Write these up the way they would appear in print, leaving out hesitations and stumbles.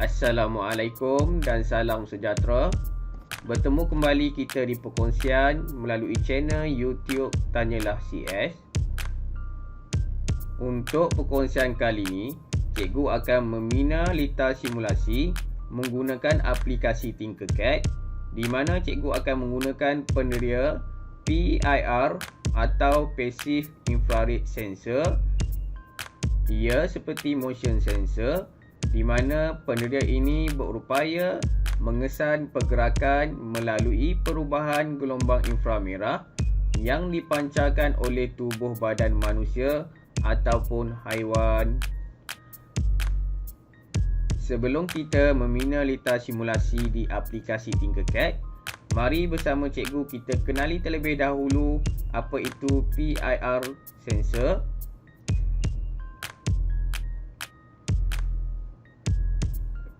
Assalamualaikum dan salam sejahtera. Bertemu kembali kita di perkongsian melalui channel YouTube Tanyalah CS. Untuk perkongsian kali ini, cikgu akan membina litar simulasi menggunakan aplikasi Tinkercad, di mana cikgu akan menggunakan penderia PIR atau Passive Infrared Sensor. Ia seperti motion sensor, di mana penderia ini berupaya mengesan pergerakan melalui perubahan gelombang inframerah yang dipancarkan oleh tubuh badan manusia ataupun haiwan. Sebelum kita membina litar simulasi di aplikasi Tinkercad, mari bersama cikgu kita kenali terlebih dahulu apa itu PIR sensor.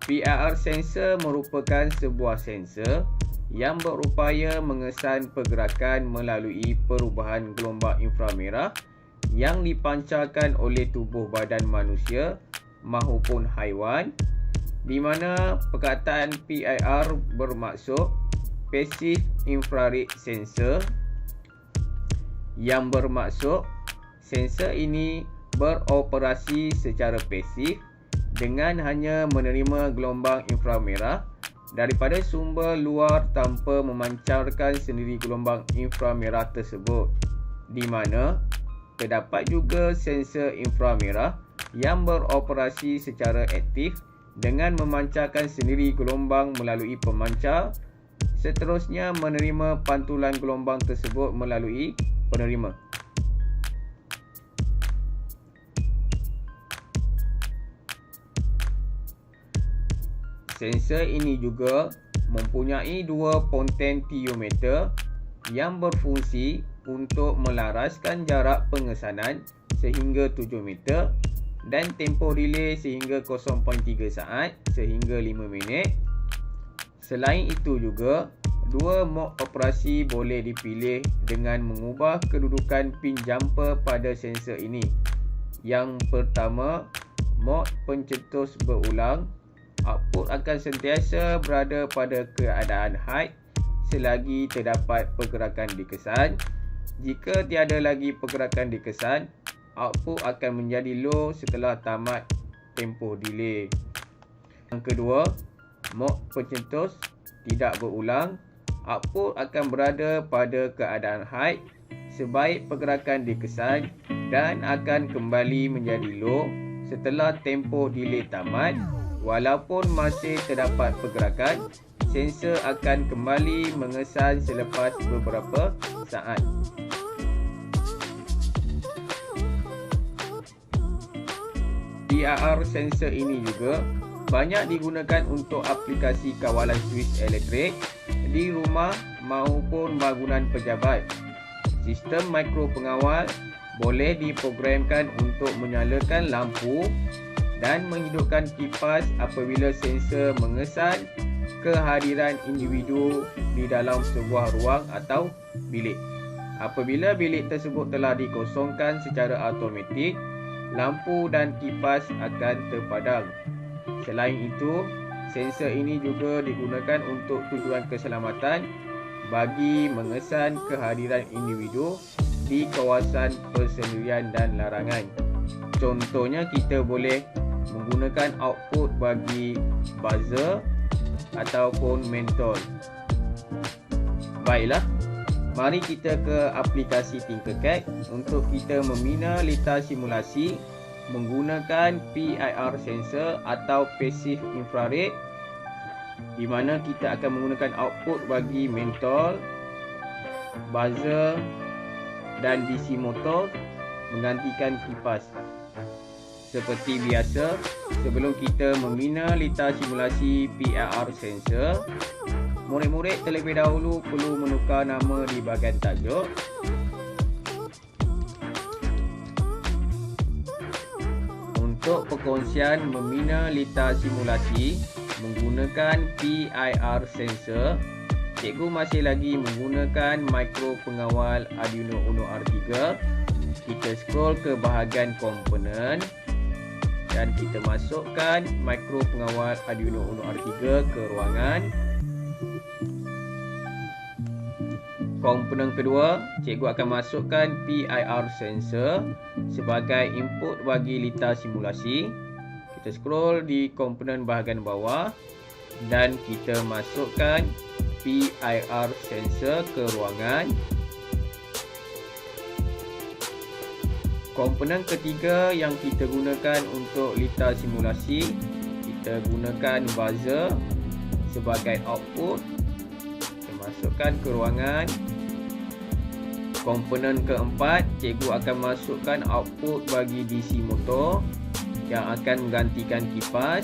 PIR sensor merupakan sebuah sensor yang berupaya mengesan pergerakan melalui perubahan gelombang inframerah yang dipancarkan oleh tubuh badan manusia maupun haiwan, di mana perkataan PIR bermaksud Passive Infrared Sensor, yang bermaksud sensor ini beroperasi secara pasif dengan hanya menerima gelombang inframerah daripada sumber luar tanpa memancarkan sendiri gelombang inframerah tersebut, di mana terdapat juga sensor inframerah yang beroperasi secara aktif dengan memancarkan sendiri gelombang melalui pemancar, seterusnya menerima pantulan gelombang tersebut melalui penerima. Sensor ini juga mempunyai dua potentiometer yang berfungsi untuk melaraskan jarak pengesanan sehingga 7 meter dan tempoh delay sehingga 0.3 saat sehingga 5 minit. Selain itu juga, dua mod operasi boleh dipilih dengan mengubah kedudukan pin jumper pada sensor ini. Yang pertama, mod pencetus berulang. Output akan sentiasa berada pada keadaan high selagi terdapat pergerakan dikesan. Jika tiada lagi pergerakan dikesan, output akan menjadi low setelah tamat tempoh delay. Yang kedua, mod pencetus tidak berulang. Output akan berada pada keadaan high sebaik pergerakan dikesan dan akan kembali menjadi low setelah tempoh delay tamat. Walaupun masih terdapat pergerakan, sensor akan kembali mengesan selepas beberapa saat. PIR sensor ini juga banyak digunakan untuk aplikasi kawalan suis elektrik di rumah maupun bangunan pejabat. Sistem mikro pengawal boleh diprogramkan untuk menyalakan lampu dan menghidupkan kipas apabila sensor mengesan kehadiran individu di dalam sebuah ruang atau bilik. Apabila bilik tersebut telah dikosongkan secara automatik, lampu dan kipas akan terpadam. Selain itu, sensor ini juga digunakan untuk tujuan keselamatan bagi mengesan kehadiran individu di kawasan persendirian dan larangan. Contohnya, kita boleh menggunakan output bagi buzzer ataupun mentol. Baiklah, mari kita ke aplikasi Tinkercad untuk kita membina litar simulasi menggunakan PIR sensor atau Passive Infrared, di mana kita akan menggunakan output bagi mentol, buzzer dan DC motor menggantikan kipas. Seperti biasa, sebelum kita membina litar simulasi PIR sensor, murid-murid terlebih dahulu perlu menukar nama di bahagian tajuk. Untuk perkongsian membina litar simulasi menggunakan PIR sensor, cikgu masih lagi menggunakan mikro pengawal Arduino Uno R3. Kita scroll ke bahagian komponen. dan kita masukkan mikro pengawal Arduino Uno R3 ke ruangan. Komponen kedua, cikgu akan masukkan PIR sensor sebagai input bagi litar simulasi. Kita scroll di komponen bahagian bawah dan kita masukkan PIR sensor ke ruangan. Komponen ketiga yang kita gunakan untuk litar simulasi, kita gunakan buzzer sebagai output. Kita masukkan ke ruangan. Komponen keempat, cikgu akan masukkan output bagi DC motor yang akan menggantikan kipas.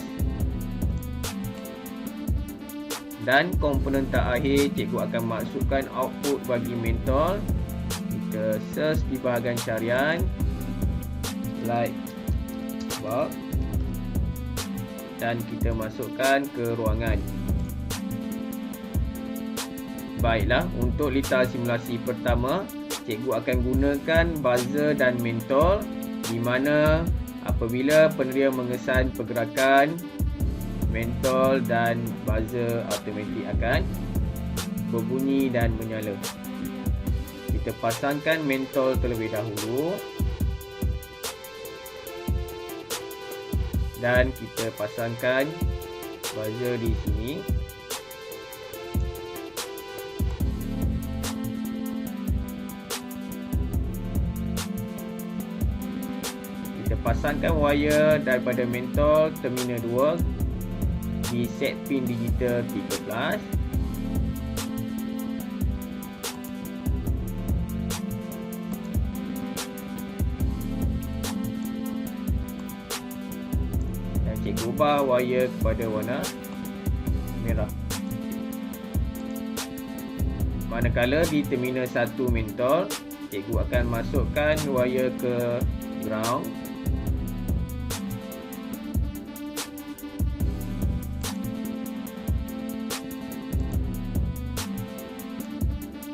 Dan komponen terakhir, cikgu akan masukkan output bagi mentol. Kita search di bahagian carian light bulb dan kita masukkan ke ruangan. Baiklah, untuk litar simulasi pertama, cikgu akan gunakan buzzer dan mentol, di mana apabila peneria mengesan pergerakan, mentol dan buzzer automatik akan berbunyi dan menyala. Kita pasangkan mentol terlebih dahulu dan kita pasangkan buzzer di sini. Kita pasangkan wire daripada mentol terminal 2 di set pin digital 13. Cikgu ubah wire kepada warna merah. Manakala di terminal 1 mentol, cikgu akan masukkan wire ke ground.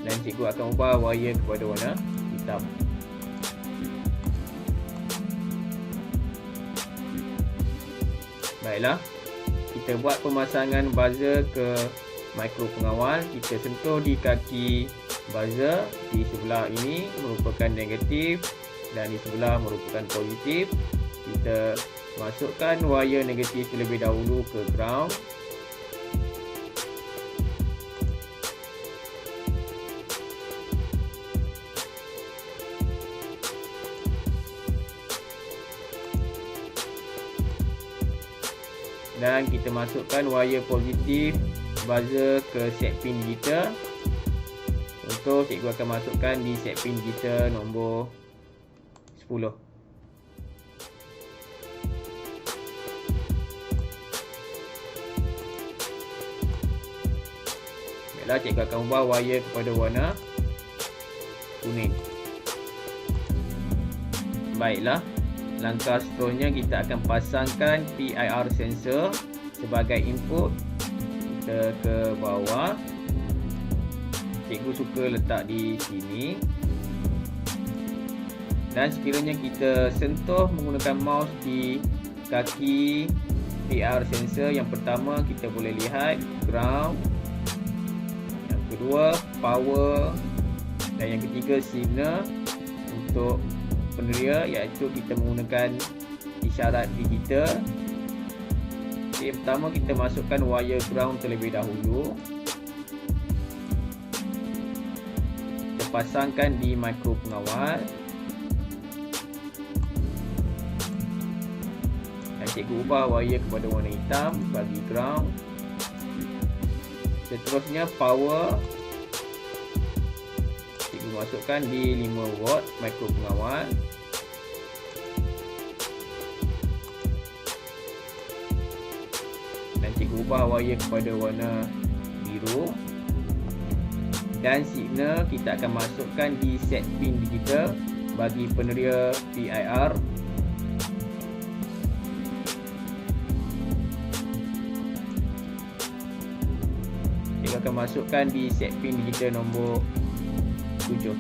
Dan cikgu akan ubah wire kepada warna hitam. Baiklah, kita buat pemasangan buzzer ke mikro pengawal. Kita sentuh di kaki buzzer, di sebelah ini merupakan negatif dan di sebelah merupakan positif. Kita masukkan wire negatif terlebih dahulu ke ground. Dan kita masukkan wire positif buzzer ke set pin digital. Untuk cikgu akan masukkan di set pin digital nombor 10. Baiklah, cikgu akan ubah wire kepada warna kuning. Baiklah, langkah seterusnya kita akan pasangkan PIR sensor sebagai input. Kita ke bawah. Cikgu suka letak di sini. Dan sekiranya kita sentuh menggunakan mouse di kaki PIR sensor, yang pertama kita boleh lihat ground, yang kedua power, dan yang ketiga signal untuk peneria, iaitu kita menggunakan isyarat digital. Okay, pertama kita masukkan wire ground terlebih dahulu. Kita pasangkan di mikro pengawal. Dan cikgu ubah wire kepada warna hitam bagi ground. Seterusnya power, cikgu masukkan di 5 watt mikro pengawal. Dan cikgu ubah wire kepada warna biru. Dan signal kita akan masukkan di set pin digital bagi peneria PIR. Cikgu akan masukkan di set pin digital nombor 7.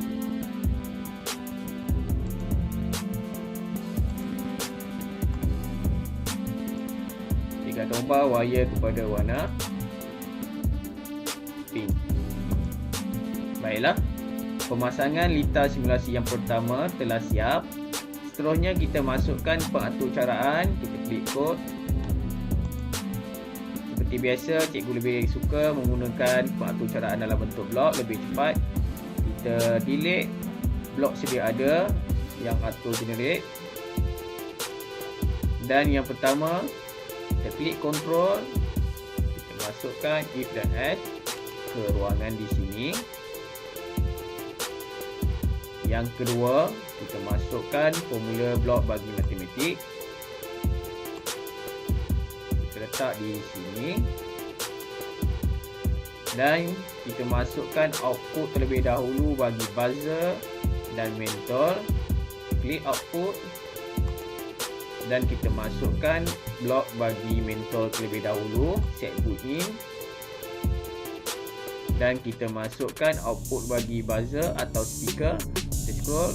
kita akan ubah wire kepada warna pink. Baiklah, pemasangan litar simulasi yang pertama telah siap. Seterusnya kita masukkan pengatur caraan. Kita klik kod. Seperti biasa, cikgu lebih suka menggunakan pengatur caraan dalam bentuk blok, lebih cepat. Kita delete blok sedia ada yang auto generate. Dan yang pertama, kita klik control, kita masukkan if dan else ke ruangan di sini. Yang kedua, kita masukkan formula blok bagi matematik. Kita letak di sini. Dan kita masukkan output terlebih dahulu bagi buzzer dan mentol. Klik output. Dan kita masukkan blok bagi mentol terlebih dahulu, set boot in. Dan kita masukkan output bagi buzzer atau speaker. Kita scroll.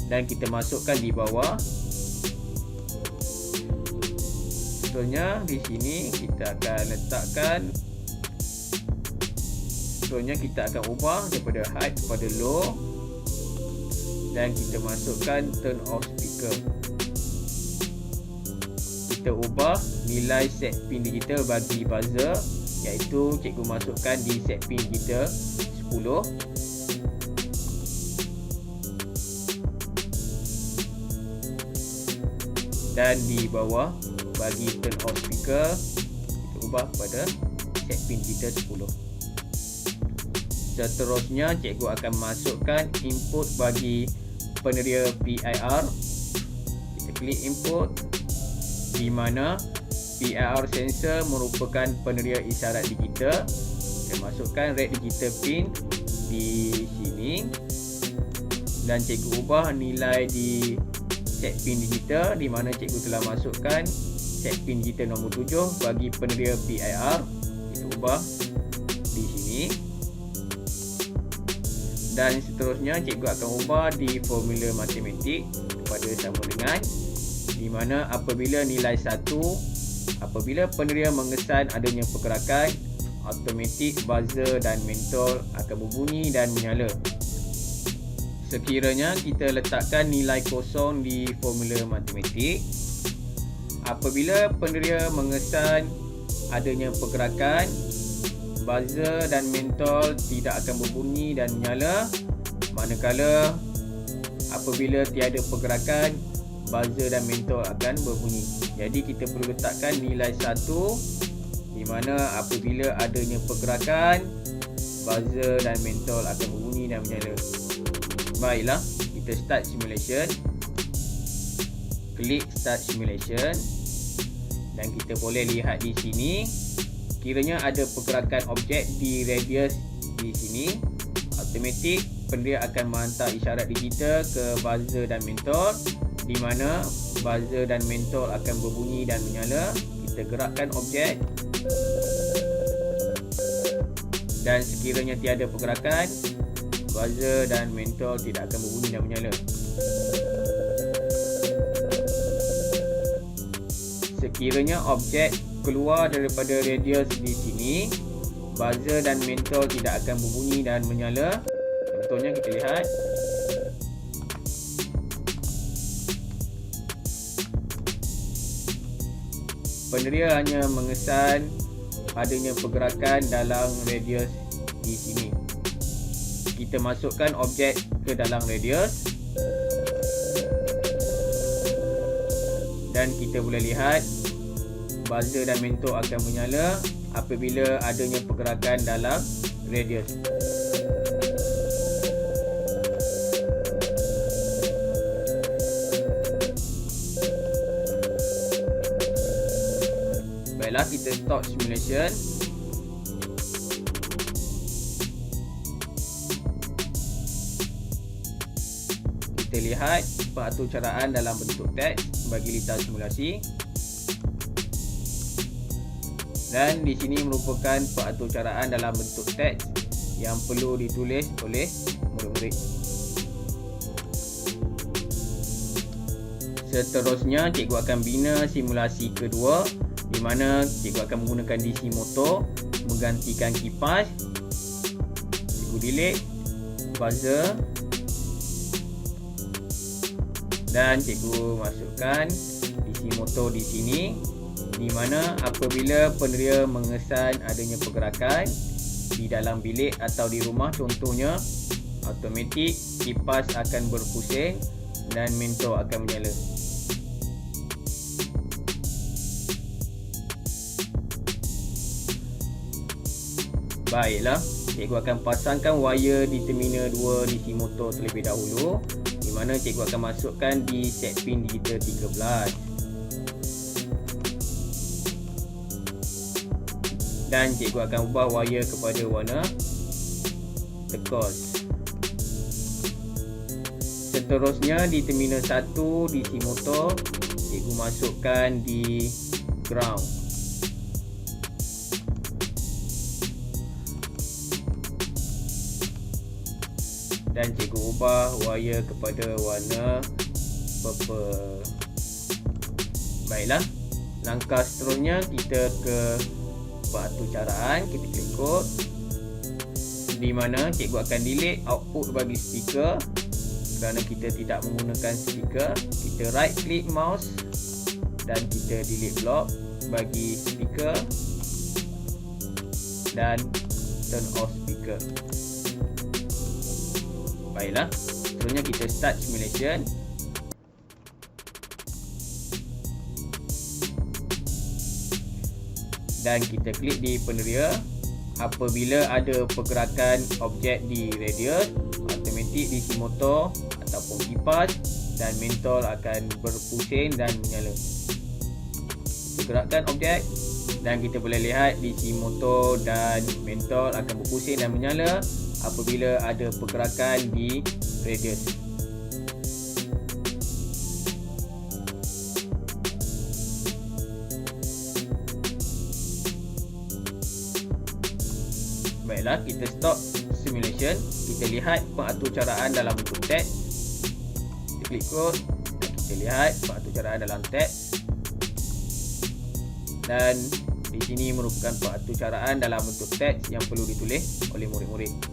Dan kita masukkan di bawah. Seterusnya di sini kita akan letakkan. Seterusnya kita akan ubah daripada high kepada low. Dan kita masukkan turn off speaker. Kita ubah nilai set pin digital bagi buzzer, iaitu cikgu masukkan di set pin kita 10. Dan di bawah bagi turn off speaker, kita ubah pada set pin kita 10. Seterusnya cikgu akan masukkan input bagi peneria PIR. Kita klik input, di mana PIR sensor merupakan peneria isyarat digital. Kita masukkan red digital pin di sini. Dan cikgu ubah nilai di set pin digital, di mana cikgu telah masukkan set pin digital nombor 7 bagi peneria PIR. Kita ubah di sini. Dan seterusnya cikgu akan ubah di formula matematik kepada sama dengan, di mana apabila nilai 1, apabila peneria mengesan adanya pergerakan, automatik buzzer dan mentol akan berbunyi dan menyala. Sekiranya kita letakkan nilai kosong di formula matematik, apabila peneria mengesan adanya pergerakan, buzzer dan mentol tidak akan berbunyi dan menyala. Manakala apabila tiada pergerakan, buzzer dan mentol akan berbunyi. Jadi kita perlu letakkan nilai 1, di mana apabila adanya pergerakan, buzzer dan mentol akan berbunyi dan menyala. Baiklah, kita start simulation. Klik start simulation. Dan kita boleh lihat di sini, kiranya ada pergerakan objek di radius di sini, automatik peneria akan menghantar isyarat digital ke buzzer dan mentol, di mana buzzer dan mentol akan berbunyi dan menyala. Kita gerakkan objek. Dan sekiranya tiada pergerakan, buzzer dan mentol tidak akan berbunyi dan menyala. Sekiranya objek keluar daripada radius di sini, buzzer dan mentol tidak akan berbunyi dan menyala. Contohnya kita lihat. Peneria hanya mengesan adanya pergerakan dalam radius di sini. Kita masukkan objek ke dalam radius. Dan kita boleh lihat buzzer dan mentol akan menyala apabila adanya pergerakan dalam radius. Baiklah, kita stop simulation. Kita lihat pengatur caraan dalam bentuk teks bagi litar simulasi. Dan di sini merupakan pengatur caraan dalam bentuk teks yang perlu ditulis oleh murid-murid. Seterusnya, cikgu akan bina simulasi kedua di mana cikgu akan menggunakan DC motor menggantikan kipas. Cikgu delete buzzer dan cikgu masukkan DC motor di sini, di mana apabila peneria mengesan adanya pergerakan di dalam bilik atau di rumah contohnya, automatik kipas akan berpusing dan mentor akan menyala. Baiklah, cikgu akan pasangkan wire di terminal 2 DC motor terlebih dahulu, di mana cikgu akan masukkan di set pin digital 13. Dan cikgu akan ubah wire kepada warna turquoise. Seterusnya di terminal 1 DC motor, cikgu masukkan di ground. Dan cikgu ubah wire kepada warna purple. Baiklah, langkah seterusnya kita ke pengatucaraan. Kita klik kod, di mana cikgu akan delete output bagi speaker kerana kita tidak menggunakan speaker. Kita right click mouse dan kita delete block bagi speaker dan turn off speaker. Baiklah, seterusnya kita start simulation. Dan kita klik di peneria. Apabila ada pergerakan objek di radius, automatik DC motor ataupun kipas dan mentol akan berpusing dan menyala. Kita gerakkan objek dan kita boleh lihat DC motor dan mentol akan berpusing dan menyala apabila ada pergerakan di radius. Baiklah, kita stop simulation. Kita lihat pengatucaraan dalam bentuk teks. Kita klik kod dan kita lihat pengatucaraan dalam teks. Dan di sini merupakan pengatucaraan dalam bentuk teks yang perlu ditulis oleh murid-murid.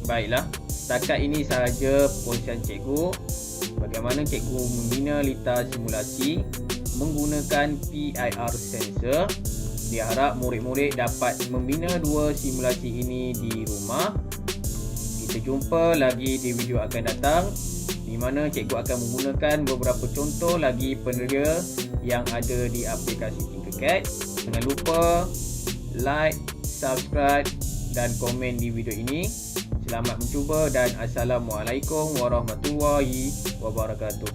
Baiklah, setakat ini sahaja perkongsian cikgu bagaimana cikgu membina litar simulasi menggunakan PIR sensor. Diharap murid-murid dapat membina dua simulasi ini di rumah. Kita jumpa lagi di video akan datang, di mana cikgu akan menggunakan beberapa contoh lagi peneria yang ada di aplikasi Tinkercad. Jangan lupa like, subscribe dan komen di video ini. Selamat mencuba dan Assalamualaikum warahmatullahi wabarakatuh.